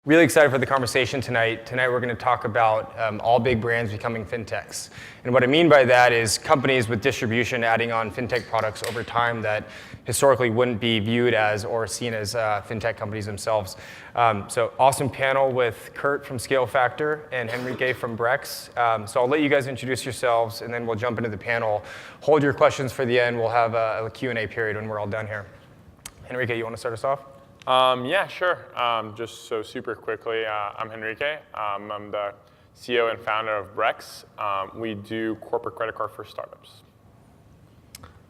Really excited for the conversation tonight. Tonight we're going to talk about all big brands becoming fintechs. And what I mean by that is companies with distribution adding on fintech products over time that historically wouldn't be viewed as or seen as fintech companies themselves. So awesome panel with Kurt from ScaleFactor and Henrique from Brex. So I'll let you guys introduce yourselves and then we'll jump into the panel. Hold your questions for the end. We'll have a Q&A period when we're all done here. Henrique, you want to start us off? Yeah, sure. Just so super quickly, I'm Henrique. I'm the CEO and founder of Brex. We do corporate credit card for startups.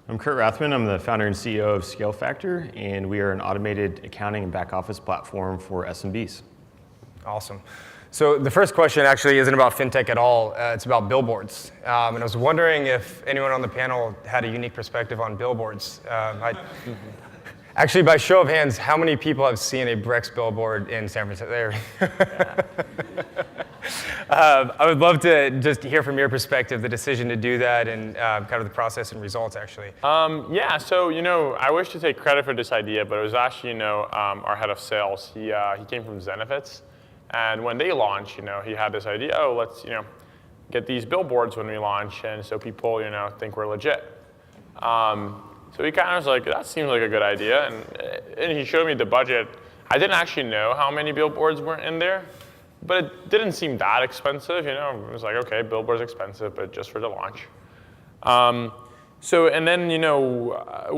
I'm Kurt Rathmann. I'm the founder and CEO of ScaleFactor, and we are an automated accounting and back office platform for SMBs. Awesome. So the first question actually isn't about fintech at all. It's about billboards. And I was wondering if anyone on the panel had a unique perspective on billboards. Actually, by show of hands, how many people have seen a Brex billboard in San Francisco? I would love to just hear from your perspective the decision to do that and kind of the process and results, actually. Yeah, so I wish to take credit for this idea, but it was actually our head of sales. He came from Zenefits, and when they launched, he had this idea. Oh, let's get these billboards when we launch, and so people think we're legit. So he kind of was like, that seems like a good idea, and he showed me the budget. I didn't actually know how many billboards were in there, but it didn't seem that expensive, It was like, okay, billboard's expensive, but just for the launch. And then,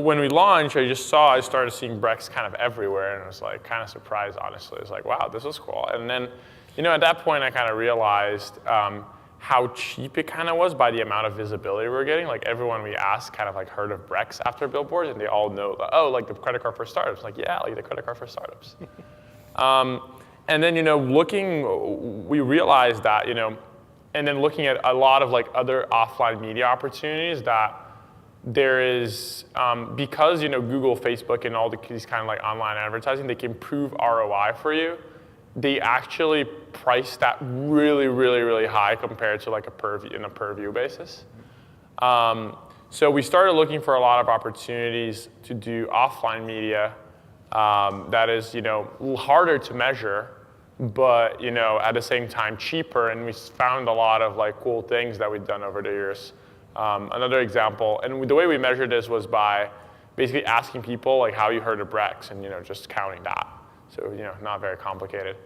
when we launched, I started seeing Brex kind of everywhere, and I was like kind of surprised, honestly. I was like, wow, this is cool. And then, at that point, I kind of realized how cheap it kind of was by the amount of visibility we were getting. Like everyone we asked kind of like heard of Brex after billboards, and they all know, like the credit card for startups. Like, yeah, like the credit card for startups. And then, we realized that, and then looking at a lot of like other offline media opportunities that there is, because, Google, Facebook, and all these kind of like online advertising, they can prove ROI for you. They actually price that really, really, really high compared to like a per view basis. So we started looking for a lot of opportunities to do offline media that is, harder to measure, but at the same time cheaper. And we found a lot of like cool things that we've done over the years. Another example, and the way we measured this was by basically asking people like how you heard of Brex, and just counting that. So not very complicated.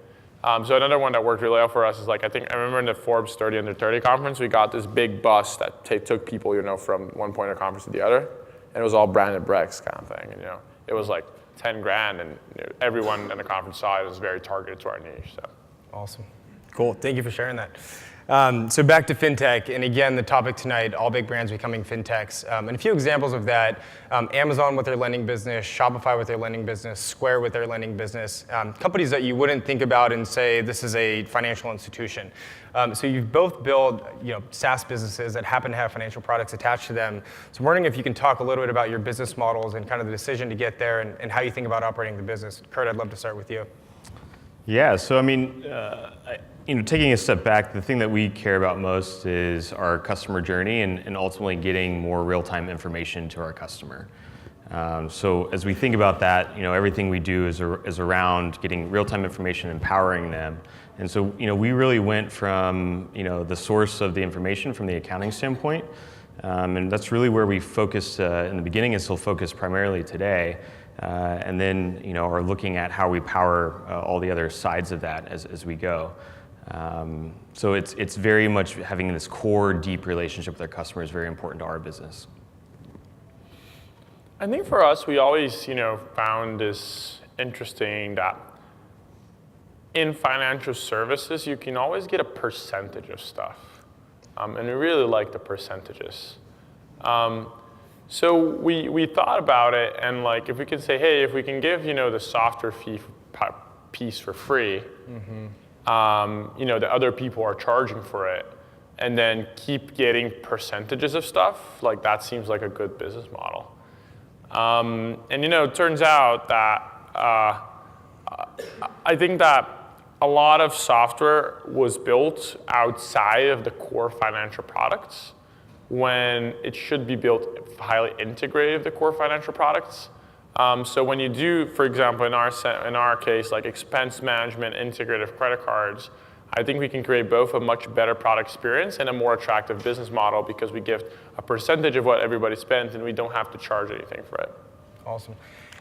So another one that worked really well for us is like, I remember in the Forbes 30 Under 30 conference, we got this big bus that took people, from one point of the conference to the other, and it was all branded Brex kind of thing. And, it was like 10 grand, and everyone in the conference saw it. It was very targeted to our niche. So. Awesome. Cool. Thank you for sharing that. So back to fintech, and again, the topic tonight, all big brands becoming fintechs. And a few examples of that, Amazon with their lending business, Shopify with their lending business, Square with their lending business, companies that you wouldn't think about and say this is a financial institution. So you've both built SaaS businesses that happen to have financial products attached to them. So I'm wondering if you can talk a little bit about your business models and kind of the decision to get there and how you think about operating the business. Kurt, I'd love to start with you. Yeah, so I mean, taking a step back, the thing that we care about most is our customer journey and ultimately getting more real-time information to our customer. So as we think about that, everything we do is around getting real-time information, empowering them. And so, we really went from, the source of the information from the accounting standpoint, and that's really where we focused in the beginning and still focus primarily today. And then, are looking at how we power all the other sides of that as we go. So it's very much having this core, deep relationship with our customers is very important to our business. I think for us, we always, found this interesting that in financial services, you can always get a percentage of stuff. And we really like the percentages. So we thought about it, and like if we could say, hey, if we can give the software fee piece for free, the other people are charging for it, and then keep getting percentages of stuff, like that seems like a good business model. And it turns out that I think that a lot of software was built outside of the core financial products, when it should be built highly integrated with the core financial products. So when you do, for example, in our case, like expense management, integrative credit cards, I think we can create both a much better product experience and a more attractive business model because we give a percentage of what everybody spends and we don't have to charge anything for it. Awesome.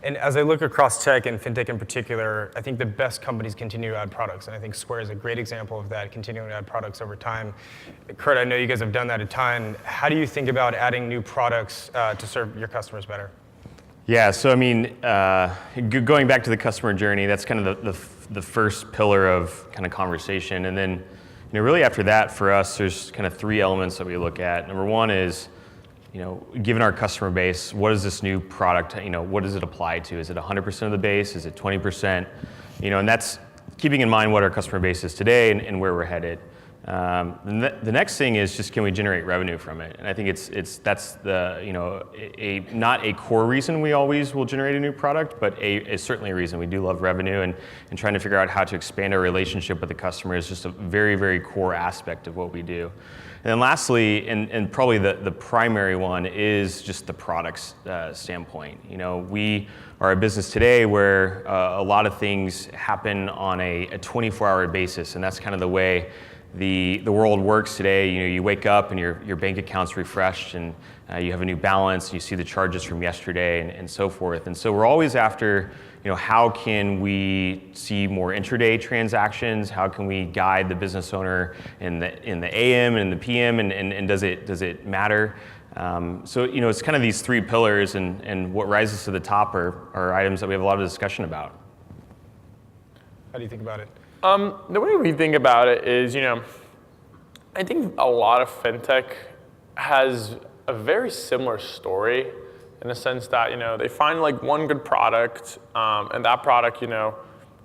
And as I look across tech and fintech in particular, I think the best companies continue to add products. And I think Square is a great example of that, continuing to add products over time. Kurt, I know you guys have done that a ton. How do you think about adding new products to serve your customers better? Yeah, so I mean, going back to the customer journey, that's kind of the first pillar of kind of conversation. And then, really after that, for us, there's kind of three elements that we look at. Number one is, given our customer base, what is this new product, what does it apply to? Is it 100% of the base? Is it 20%? And that's keeping in mind what our customer base is today and where we're headed. The next thing is just, can we generate revenue from it? And I think that's the not a core reason we always will generate a new product, but certainly a reason. We do love revenue, and trying to figure out how to expand our relationship with the customer is just a very, very core aspect of what we do. And then lastly, and probably the primary one, is just the products standpoint. We are a business today where a lot of things happen on a 24-hour basis, and that's kind of the way the world works today. You wake up and your bank account's refreshed, and you have a new balance, and you see the charges from yesterday, and so forth. And so we're always after, how can we see more intraday transactions? How can we guide the business owner in the AM and the PM, and does it matter? So it's kind of these three pillars, and what rises to the top are items that we have a lot of discussion about. How do you think about it? The way we think about it is, I think a lot of fintech has a very similar story in the sense that, they find like one good product, and that product,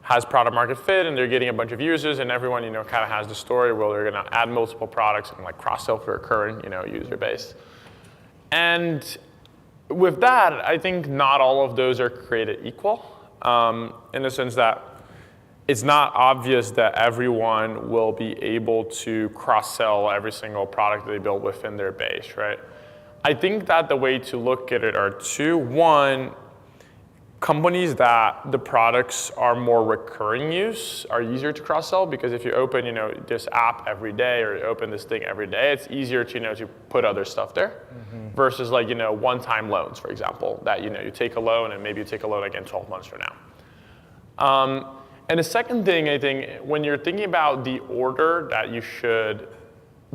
has product market fit, and they're getting a bunch of users, and everyone, kind of has the story where they're going to add multiple products and like cross-sell for a current, user base. And with that, I think not all of those are created equal, in the sense that it's not obvious that everyone will be able to cross-sell every single product that they build within their base, right? I think that the way to look at it are two. One, companies that the products are more recurring use are easier to cross-sell, because if you open, this app every day, or you open this thing every day, it's easier to, to put other stuff there, versus like, one-time loans, for example, that, you take a loan and maybe you take a loan again 12 months from now. And the second thing, I think, when you're thinking about the order that you should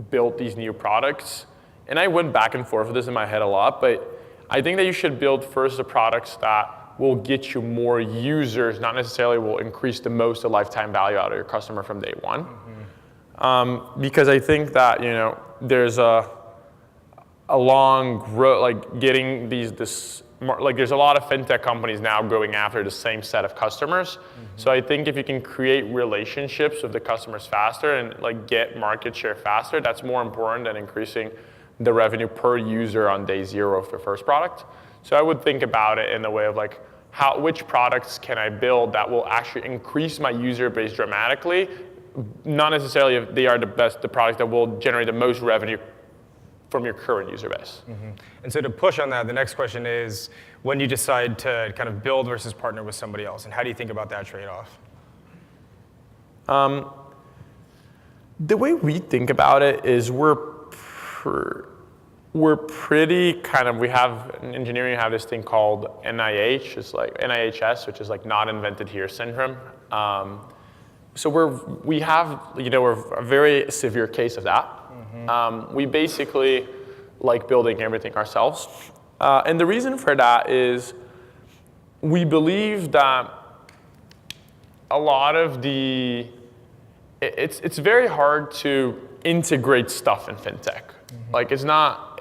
build these new products, and I went back and forth with this in my head a lot, but I think that you should build first the products that will get you more users, not necessarily will increase the most the lifetime value out of your customer from day one. Because I think that, there's a long growth, like getting there's a lot of fintech companies now going after the same set of customers. So I think if you can create relationships with the customers faster and like get market share faster, that's more important than increasing the revenue per user on day zero of the first product. So I would think about it in the way of like, which products can I build that will actually increase my user base dramatically, not necessarily if they are the products that will generate the most revenue from your current user base. And so to push on that, the next question is, when you decide to kind of build versus partner with somebody else, and how do you think about that trade-off? The way we think about it is we're pretty kind of, we have in engineering, have this thing called NIH, it's like NIHS, which is like not invented here syndrome. So we're a very severe case of that. We basically like building everything ourselves. And the reason for that is we believe that a lot of it's very hard to integrate stuff in fintech. Like it's not,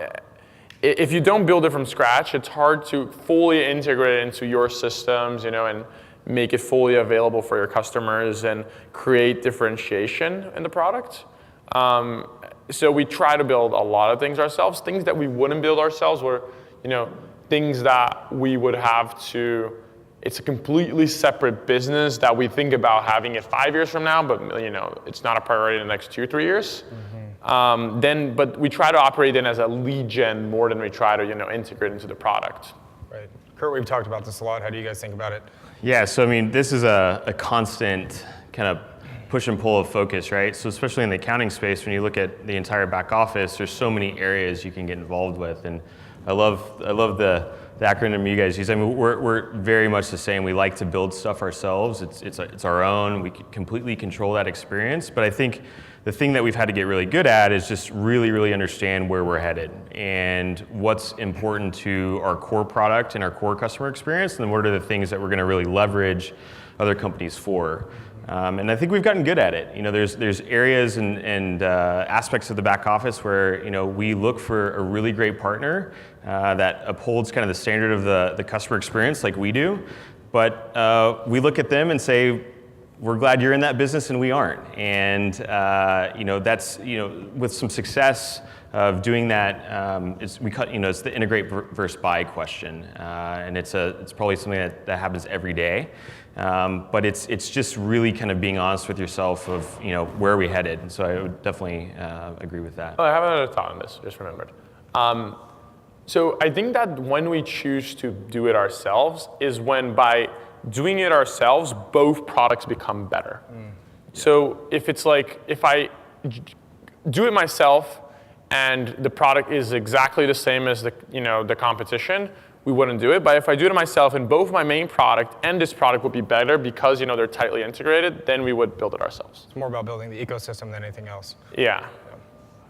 if you don't build it from scratch, it's hard to fully integrate it into your systems, and make it fully available for your customers and create differentiation in the product. So we try to build a lot of things ourselves. Things that we wouldn't build ourselves were, things that we would have to, it's a completely separate business that we think about having it 5 years from now, but it's not a priority in the next 2 or 3 years. But we try to operate in as a lead gen more than we try to integrate into the product. Right. Kurt, we've talked about this a lot. How do you guys think about it? Yeah, so I mean, this is a constant kind of push and pull of focus, right? So especially in the accounting space, when you look at the entire back office, there's so many areas you can get involved with. And I love the acronym you guys use. I mean, we're very much the same. We like to build stuff ourselves. It's our own. We completely control that experience. But I think the thing that we've had to get really good at is just really understand where we're headed and what's important to our core product and our core customer experience, and then what are the things that we're going to really leverage other companies for. And I think we've gotten good at it. You know, there's areas and aspects of the back office where, you know, we look for a really great partner that upholds kind of the standard of the customer experience like we do. But we look at them and say, we're glad you're in that business and we aren't. And you know, that's, you know, with some success of doing that, it's the integrate versus buy question, and it's probably something that happens every day. But it's just really kind of being honest with yourself of, you know, where are we headed. And so I would definitely agree with that. Oh, I have another thought on this. Just remembered. So I think that when we choose to do it ourselves is when by doing it ourselves, both products become better. So if it's like, if I do it myself and the product is exactly the same as the competition, we wouldn't do it. But if I do it myself and both my main product and this product would be better because, you know, they're tightly integrated, then we would build it ourselves. It's more about building the ecosystem than anything else. Yeah.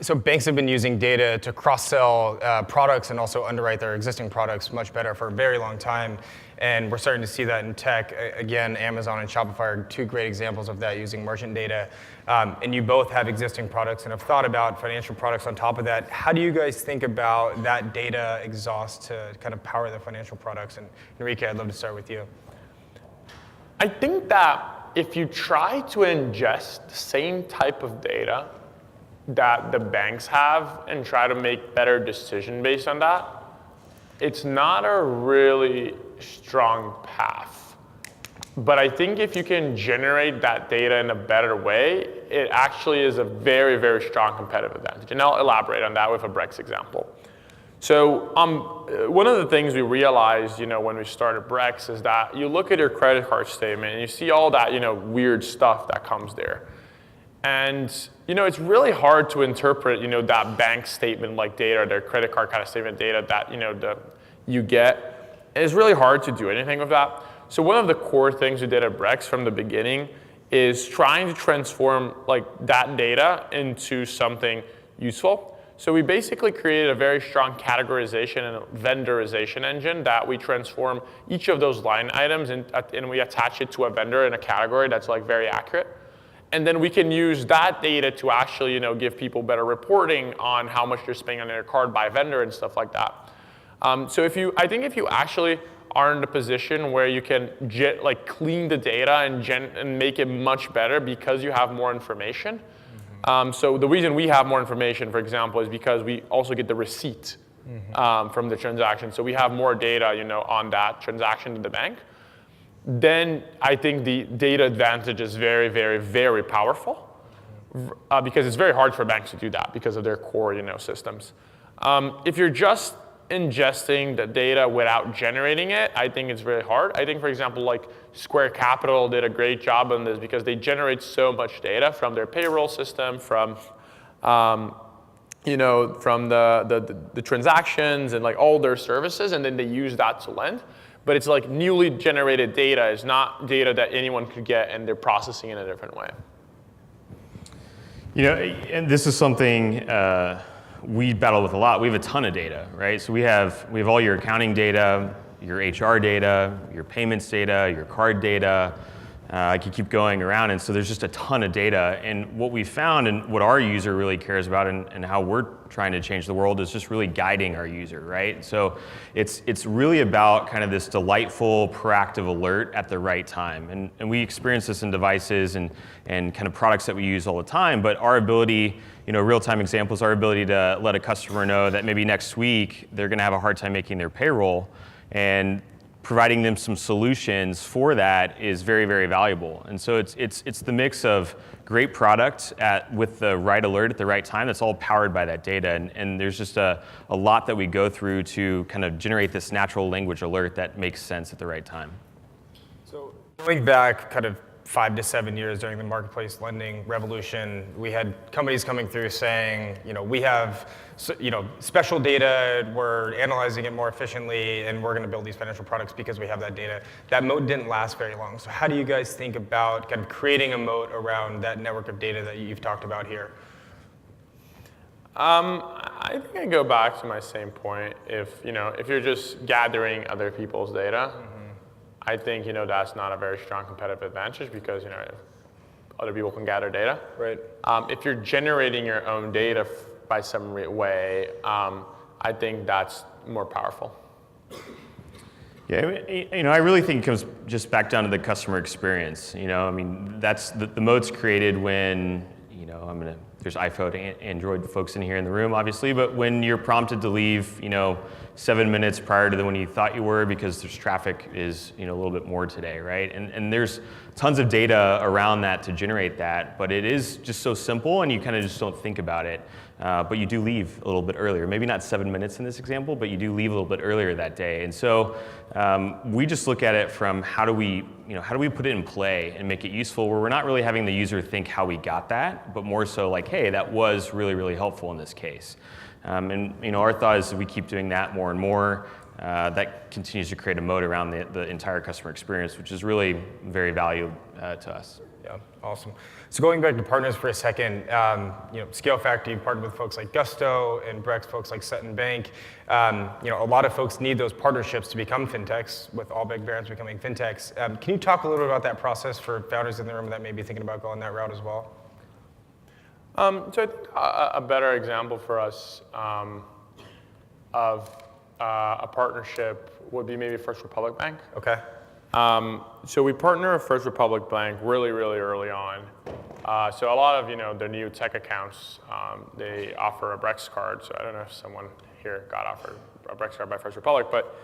So banks have been using data to cross-sell products and also underwrite their existing products much better for a very long time. And we're starting to see that in tech. Again, Amazon and Shopify are two great examples of that using merchant data. And you both have existing products and have thought about financial products on top of that. How do you guys think about that data exhaust to kind of power the financial products? And Henrique, I'd love to start with you. I think that if you try to ingest the same type of data that the banks have and try to make better decisions based on that, it's not a really strong path. But I think if you can generate that data in a better way, it actually is a very strong competitive advantage. And I'll elaborate on that with a Brex example. So one of the things we realized, you know, when we started Brex is that you look at your credit card statement and you see all that, you know, weird stuff that comes there. And, you know, it's really hard to interpret, you know, that bank statement like data or their credit card kind of statement data that, you know, you get. And it's really hard to do anything with that. So one of the core things we did at Brex from the beginning is trying to transform like that data into something useful. So we basically created a very strong categorization and vendorization engine that we transform each of those line items and we attach it to a vendor in a category that's like very accurate. And then we can use that data to actually, you know, give people better reporting on how much they're spending on their card by vendor and stuff like that. So I think if you actually are in the position where you can clean the data and make it much better because you have more information. So the reason we have more information, for example, is because we also get the receipt from the transaction. So we have more data, you know, on that transaction to the bank. Then I think the data advantage is very powerful because it's very hard for banks to do that because of their core, you know, systems. If you're just ingesting the data without generating it, I think it's very hard. I think, for example, like Square Capital did a great job on this because they generate so much data from their payroll system, from you know, from the transactions and like all their services, and then they use that to lend. But it's like newly generated data is not data that anyone could get, and they're processing in a different way. You know, and this is something we battle with a lot. We have a ton of data, right? So we have all your accounting data, your HR data, your payments data, your card data. I could keep going around, and so there's just a ton of data. And what we found, and what our user really cares about, and how we're trying to change the world, is just really guiding our user, right? So it's really about kind of this delightful, proactive alert at the right time. And we experience this in devices and kind of products that we use all the time. But our ability, you know, real-time examples, our ability to let a customer know that maybe next week they're going to have a hard time making their payroll, and providing them some solutions for that is very, very valuable. And so it's the mix of great product with the right alert at the right time that's all powered by that data. And there's just a lot that we go through to kind of generate this natural language alert that makes sense at the right time. So going back kind of 5 to 7 years during the marketplace lending revolution, we had companies coming through saying, we have, special data, we're analyzing it more efficiently, and we're going to build these financial products because we have that data. That moat didn't last very long. So how do you guys think about kind of creating a moat around that network of data that you've talked about here? I think I go back to my same point. If you're just gathering other people's data, I think that's not a very strong competitive advantage because other people can gather data. Right. If you're generating your own data by some way, I think that's more powerful. Yeah, I really think it comes just back down to the customer experience. That's the moat's created when there's iPhone, Android folks in here in the room, obviously, but when you're prompted to leave, 7 minutes prior to when you thought you were because there's traffic is, a little bit more today, right? And there's tons of data around that to generate that, but it is just so simple and you kind of just don't think about it. But you do leave a little bit earlier. Maybe not 7 minutes in this example, but you do leave a little bit earlier that day. And so we just look at it from how do we put it in play and make it useful where we're not really having the user think how we got that, but more so like, hey, that was really, really helpful in this case. And our thought is that we keep doing that more and more. That continues to create a moat around the entire customer experience, which is really very valuable to us. Yeah, awesome. So going back to partners for a second, ScaleFactor, you've partnered with folks like Gusto and Brex, folks like Sutton Bank. A lot of folks need those partnerships to become fintechs, with all big brands becoming fintechs. Can you talk a little bit about that process for founders in the room that may be thinking about going that route as well? So I think a better example for us of a partnership would be maybe First Republic Bank. Okay. So we partner with First Republic Bank really, really early on. So a lot of their new tech accounts, they offer a Brex card. So I don't know if someone here got offered a Brex card by First Republic, but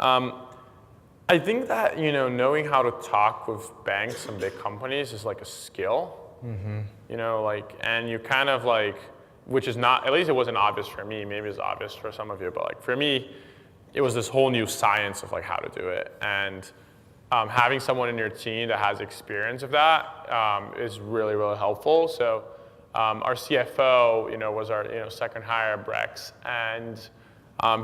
I think that knowing how to talk with banks and big companies is like a skill. Mm-hmm. And you kind of which is not, at least it wasn't obvious for me. Maybe it's obvious for some of you, but for me, it was this whole new science of how to do it. And having someone in your team that has experience of that is really, really helpful. So our CFO, was our second hire at Brex, and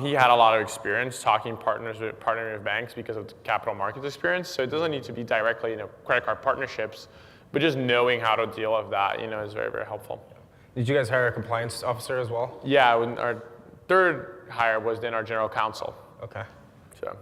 he had a lot of experience partnering with banks because of the capital markets experience. So it doesn't need to be directly credit card partnerships, but just knowing how to deal with that is very, very helpful. Did you guys hire a compliance officer as well? Yeah, our third hire was then our general counsel. Okay. So.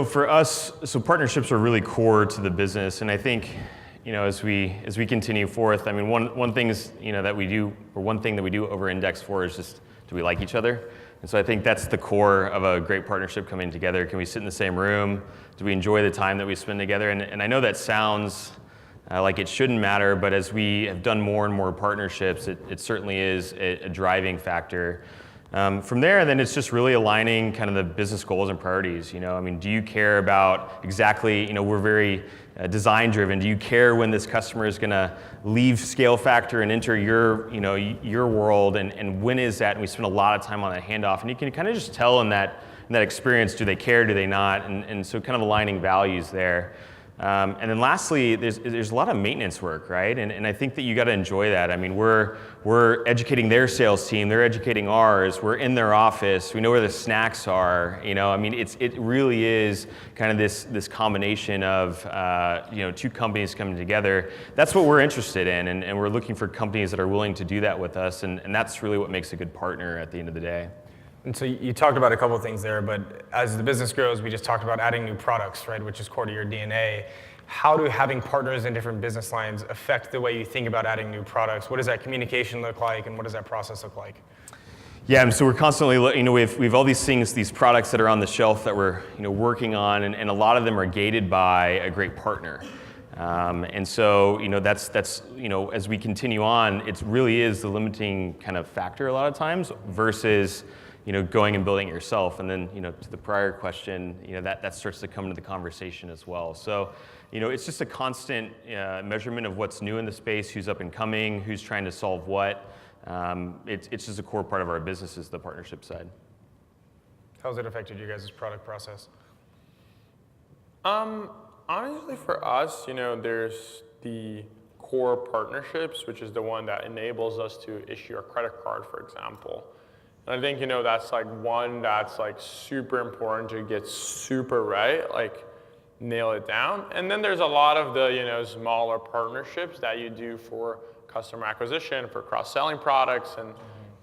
For us, so partnerships are really core to the business, and I think, as we continue forth, I mean, one thing is, that we do, or one thing that we do over-index for is just, do we like each other? And so I think that's the core of a great partnership coming together. Can we sit in the same room? Do we enjoy the time that we spend together? And I know that sounds like it shouldn't matter, but as we have done more and more partnerships, it certainly is a driving factor. From there, then it's just really aligning kind of the business goals and priorities. Do you care about exactly, we're very design driven. Do you care when this customer is going to leave ScaleFactor and enter your world, and when is that? And we spend a lot of time on that handoff, and you can kind of just tell in that experience, do they care, do they not? And so kind of aligning values there. And then lastly, there's a lot of maintenance work, right? And I think that you got to enjoy that. I mean, we're educating their sales team, they're educating ours. We're in their office. We know where the snacks are. It really is kind of this combination of two companies coming together. That's what we're interested in, and we're looking for companies that are willing to do that with us. And that's really what makes a good partner at the end of the day. And so you talked about a couple of things there, but as the business grows, we just talked about adding new products, right, which is core to your DNA. How do having partners in different business lines affect the way you think about adding new products? What does that communication look like, and what does that process look like? Yeah, and so we're constantly, we've all these things, these products that are on the shelf that we're working on, and a lot of them are gated by a great partner. And so, that's as we continue on, it really is the limiting kind of factor a lot of times versus going and building it yourself. And then, to the prior question, that starts to come into the conversation as well. So, it's just a constant measurement of what's new in the space, who's up and coming, who's trying to solve what. It's just a core part of our business is the partnership side. How's it affected you guys' product process? Honestly, for us, there's the core partnerships, which is the one that enables us to issue a credit card, for example. And I think, that's like one that's like super important to get super right, like nail it down. And then there's a lot of the, smaller partnerships that you do for customer acquisition, for cross-selling products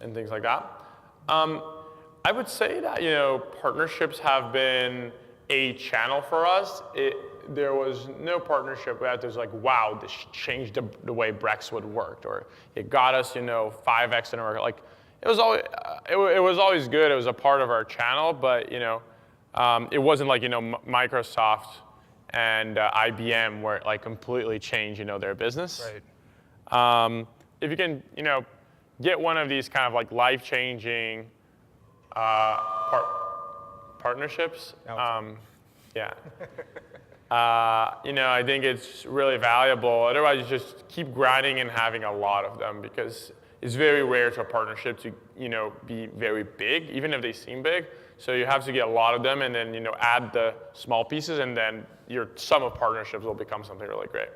and things like that. I would say that, partnerships have been a channel for us. There was no partnership that was like, wow, this changed the way Brex would work, or it got us, 5x in our, like, it was always good. It was a part of our channel, but, it wasn't like, Microsoft and IBM where it like completely changed, their business. Right. If you can, get one of these kind of like life-changing partnerships, yeah. I think it's really valuable. Otherwise, you just keep grinding and having a lot of them, because it's very rare to a partnership to, be very big, even if they seem big. So you have to get a lot of them, and then, add the small pieces, and then your sum of partnerships will become something really great.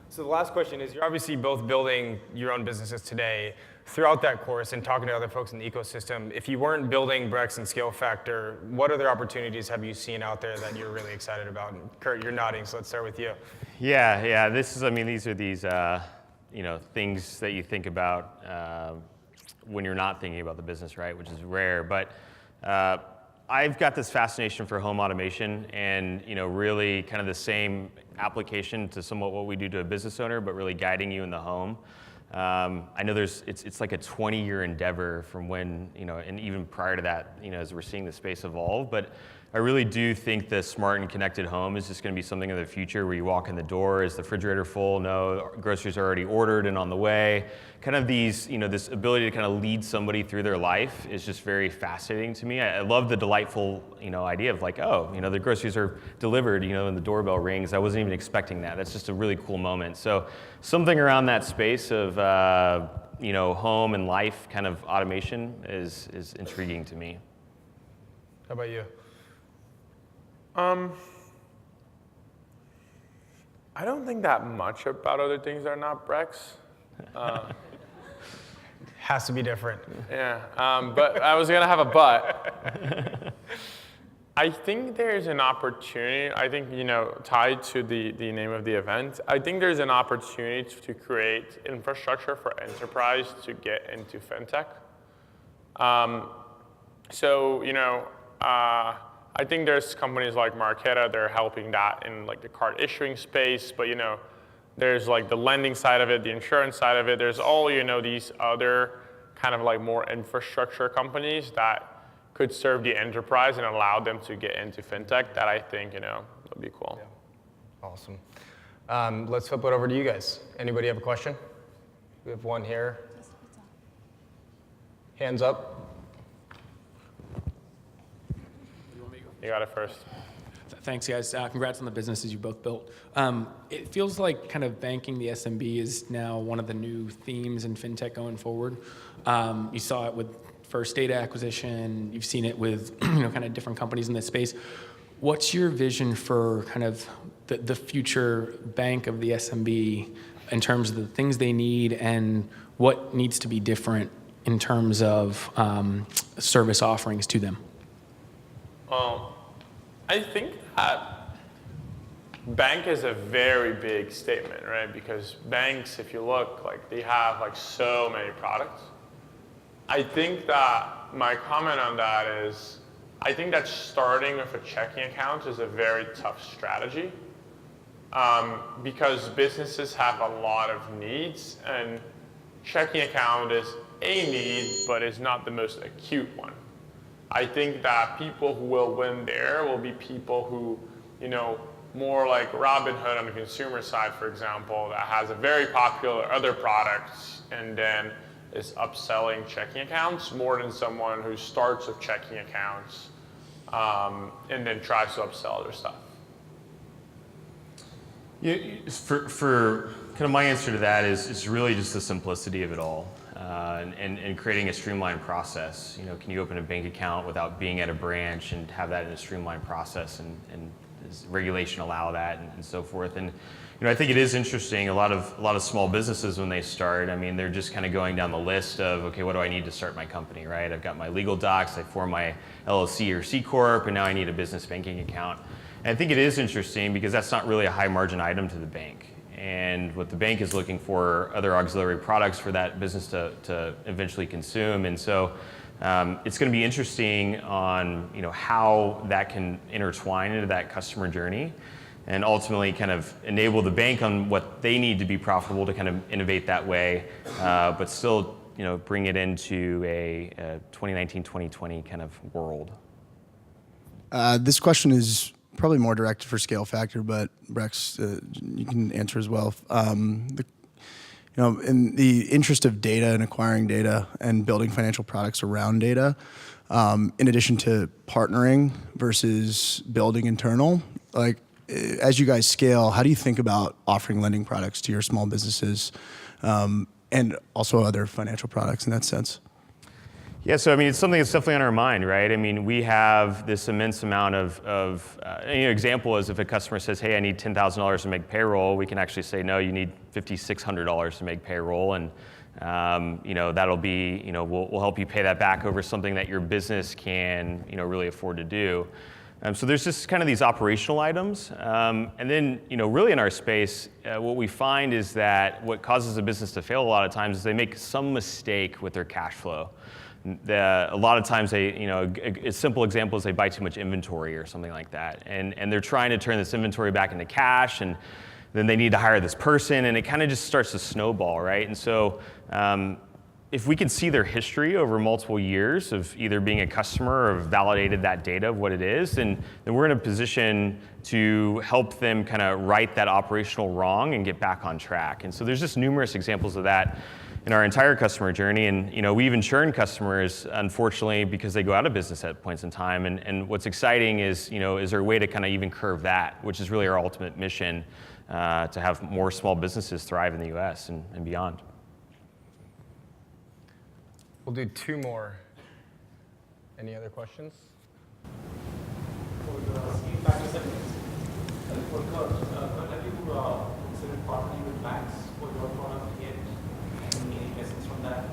So the last question is, you're obviously both building your own businesses today. Throughout that course and talking to other folks in the ecosystem, if you weren't building Brex and ScaleFactor, what other opportunities have you seen out there that you're really excited about? And Kurt, you're nodding, so let's start with you. Yeah. These are these, things that you think about when you're not thinking about the business, right? Which is rare. But I've got this fascination for home automation, and really kind of the same application to somewhat what we do to a business owner, but really guiding you in the home. I know it's like a 20-year endeavor from when, and even prior to that, as we're seeing the space evolve. But I really do think the smart and connected home is just going to be something of the future, where you walk in the door, is the refrigerator full? No, groceries are already ordered and on the way. Kind of these, this ability to kind of lead somebody through their life is just very fascinating to me. I love the delightful, idea of like, oh, the groceries are delivered, and the doorbell rings. I wasn't even expecting that. That's just a really cool moment. So something around that space of, home and life kind of automation is intriguing to me. How about you? I don't think that much about other things that are not Brex. Has to be different. Yeah, but I was gonna have a but. I think there's an opportunity, I think, tied to the name of the event, I think there's an opportunity to create infrastructure for enterprise to get into fintech. I think there's companies like Marqeta, they're helping that in like the card issuing space, but there's like the lending side of it, the insurance side of it. There's all, these other kind of like more infrastructure companies that could serve the enterprise and allow them to get into fintech that I think, would be cool. Yeah. Awesome. Let's flip it over to you guys. Anybody have a question? We have one here. Hands up. You got it first. Thanks, guys. Congrats on the businesses you both built. It feels like kind of banking the SMB is now one of the new themes in fintech going forward. You saw it with First Data acquisition. You've seen it with kind of different companies in this space. What's your vision for kind of the future bank of the SMB in terms of the things they need and what needs to be different in terms of service offerings to them? I think that bank is a very big statement, right? Because banks, if you look, like they have like so many products. I think that my comment on that is, I think that starting with a checking account is a very tough strategy because businesses have a lot of needs, and checking account is a need, but it's not the most acute one. I think that people who will win there will be people who, more like Robinhood on the consumer side, for example, that has a very popular other products, and then is upselling checking accounts more than someone who starts with checking accounts and then tries to upsell other stuff. Yeah, for kind of my answer to that is really just the simplicity of it all, and creating a streamlined process. Can you open a bank account without being at a branch and have that in a streamlined process, and does regulation allow that, and so forth? And I think it is interesting. A lot of small businesses, when they start, I mean, they're just kind of going down the list of, okay, what do I need to start my company, right? I've got my legal docs, I form my LLC or C corp, and now I need a business banking account. And I think it is interesting because that's not really a high margin item to the bank. And what the bank is looking for, other auxiliary products for that business to eventually consume. And so it's going to be interesting on how that can intertwine into that customer journey, and ultimately kind of enable the bank on what they need to be profitable to kind of innovate that way, but still bring it into a 2019, 2020 kind of world. This question is probably more directed for ScaleFactor, but Brex, you can answer as well. In the interest of data and acquiring data and building financial products around data, in addition to partnering versus building internal, as you guys scale, how do you think about offering lending products to your small businesses, and also other financial products in that sense? Yeah, so I mean, it's something that's definitely on our mind, right? I mean, we have this immense amount of example is if a customer says, hey, I need $10,000 to make payroll, we can actually say, no, you need $5,600 to make payroll, and that'll be, we'll help you pay that back over something that your business can, really afford to do. So there's just kind of these operational items. And then, really in our space, what we find is that what causes a business to fail a lot of times is they make some mistake with their cash flow. A lot of times a simple example is they buy too much inventory or something like that. And they're trying to turn this inventory back into cash, and then they need to hire this person, and it kind of just starts to snowball, right? And so if we can see their history over multiple years of either being a customer or validated that data of what it is, then we're in a position to help them kind of right that operational wrong and get back on track. And so there's just numerous examples of that in our entire customer journey. And we even churn customers, unfortunately, because they go out of business at points in time. And what's exciting is, is there a way to kind of even curve that, which is really our ultimate mission, to have more small businesses thrive in the US and beyond. We'll do two more. Any other questions? For the ScaleFactor segment, for Kurt, have you considered partnering with banks for your product yet? Any lessons from that?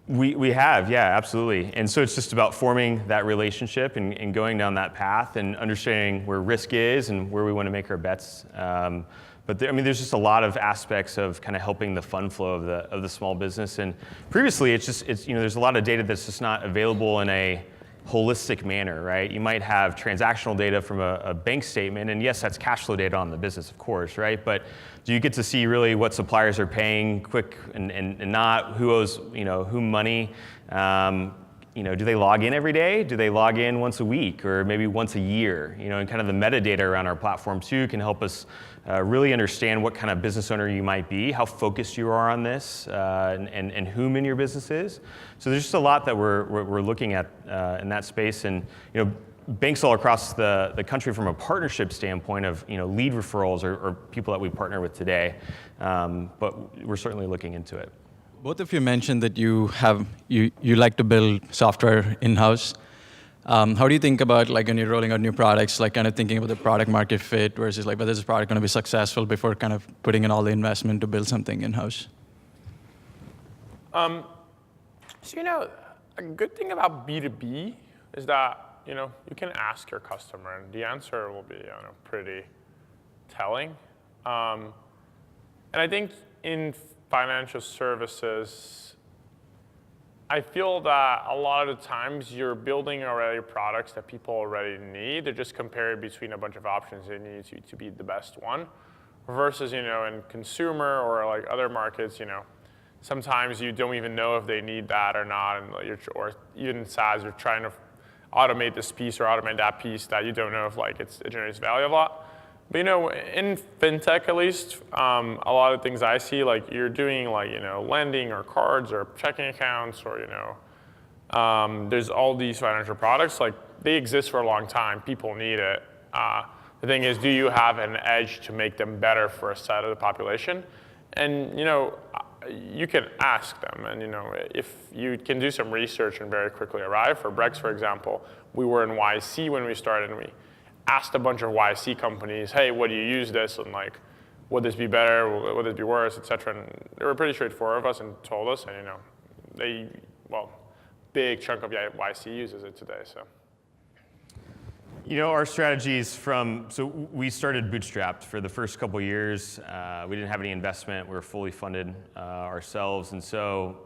We have, yeah, absolutely. And so it's just about forming that relationship and going down that path and understanding where risk is and where we want to make our bets. But there's just a lot of aspects of kind of helping the fund flow of the small business. And previously, it's there's a lot of data that's just not available in a holistic manner, right? You might have transactional data from a bank statement, and yes, that's cash flow data on the business, of course, right? But do you get to see really what suppliers are paying quick and not, who owes whom money? Do they log in every day? Do they log in once a week or maybe once a year? And kind of the metadata around our platform too can help us really understand what kind of business owner you might be, how focused you are on this, and whom in your business is. So there's just a lot that we're looking at in that space. And banks all across the country from a partnership standpoint of lead referrals or people that we partner with today, but we're certainly looking into it. Both of you mentioned that you like to build software in-house. How do you think about when you're rolling out new products, kind of thinking about the product market fit versus whether this product going to be successful before kind of putting in all the investment to build something in-house? So a good thing about B2B is that you can ask your customer, and the answer will be pretty telling. And I think in financial services, I feel that a lot of the times you're building already products that people already need. They're just comparing between a bunch of options they need to be the best one. Versus, in consumer or other markets, sometimes you don't even know if they need that or not. And or even in SaaS, you're trying to automate this piece or automate that piece that you don't know if it generates value a lot. But in fintech at least, a lot of things I see, like you're doing like lending or cards or checking accounts or there's all these financial products, like they exist for a long time. People need it. The thing is, do you have an edge to make them better for a set of the population? And you can ask them, and if you can do some research and very quickly arrive. For Brex, for example, we were in YC when we started, and we asked a bunch of YC companies, hey, what do you use this? And like, would this be better? Would this be worse, et cetera? And they were pretty straightforward of us and told us, and big chunk of YC uses it today, so. Our strategies so we started bootstrapped for the first couple of years. We didn't have any investment. We were fully funded ourselves. And so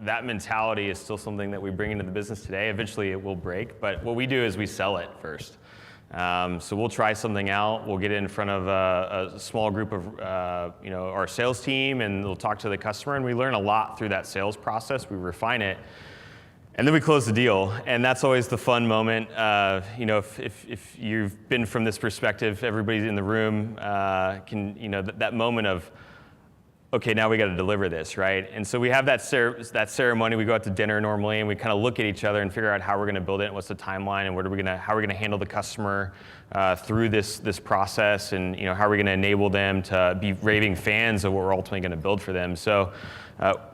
that mentality is still something that we bring into the business today. Eventually it will break, but what we do is we sell it first. So we'll try something out. We'll get it in front of a small group of our sales team, and we'll talk to the customer, and we learn a lot through that sales process. We refine it. And then we close the deal, and that's always the fun moment. If you've been from this perspective, everybody in the room that moment of, okay, now we got to deliver this, right? And so we have that ceremony. We go out to dinner normally, and we kind of look at each other and figure out how we're going to build it, and what's the timeline, and how we're going to handle the customer through this process, and how are we going to enable them to be raving fans of what we're ultimately going to build for them. So.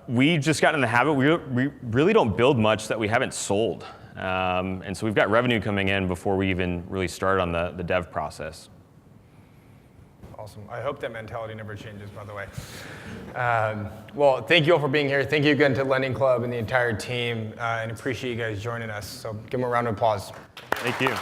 We just got in the habit, we really don't build much that we haven't sold. And so we've got revenue coming in before we even really start on the dev process. Awesome. I hope that mentality never changes, by the way. Well, thank you all for being here. Thank you again to Lending Club and the entire team, and appreciate you guys joining us. So give them a round of applause. Thank you.